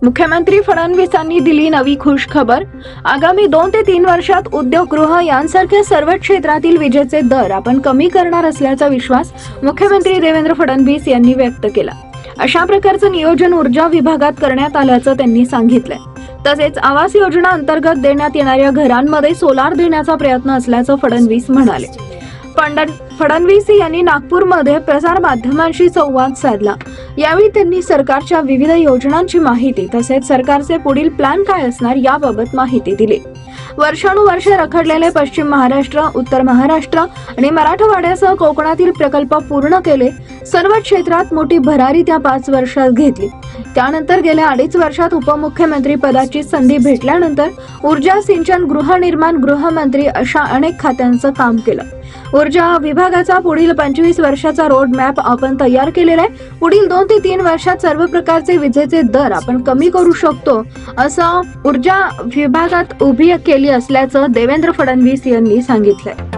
मुख्यमंत्री फडणवीसांनी दिली नवी खुश खबर। आगामी 2 ते 3 वर्षात उद्योगगृह यांसारख्या सर्व क्षेत्रातील विजेचे दर आपण कमी करणार असल्याचा विश्वास मुख्यमंत्री देवेंद्र फडणवीस यांनी व्यक्त केला। अशा प्रकारचं नियोजन ऊर्जा विभागात करण्यात आल्याचं त्यांनी सांगितलंय। तसेच आवास योजना अंतर्गत देण्यात येणाऱ्या घरांमध्ये सोलार देण्याचा प्रयत्न असल्याचं फडणवीस म्हणाले। फडणवीस यांनी नागपूरमध्ये प्रसार माध्यमांशी संवाद साधला। यावेळी त्यांनी सरकारच्या विविध योजनांची माहिती तसेच सरकारचे पुढील प्लॅन काय असणार याबाबत माहिती दिली। वर्षानुवर्षे रखडलेले पश्चिम महाराष्ट्र, उत्तर महाराष्ट्र आणि मराठवाड्यासह कोकणातील प्रकल्प पूर्ण केले। सर्व क्षेत्रात मोठी भरारी त्या 5 वर्षात घेतली। त्यानंतर गेल्या 2.5 वर्षात उपमुख्यमंत्री पदाची संधी भेटल्यानंतर ऊर्जा, सिंचन, गृहनिर्माण, गृहमंत्री अशा अनेक खात्यांचं काम केलं। ऊर्जा विभागाचा पुढील 25 वर्षाचा रोड मॅप आपण तयार केलेला आहे। पुढील 2 ते 3 वर्षात सर्व प्रकारचे विजेचे दर आपण कमी करू शकतो असं ऊर्जा विभागात उभी केली असल्याचं देवेंद्र फडणवीस यांनी सांगितलंय।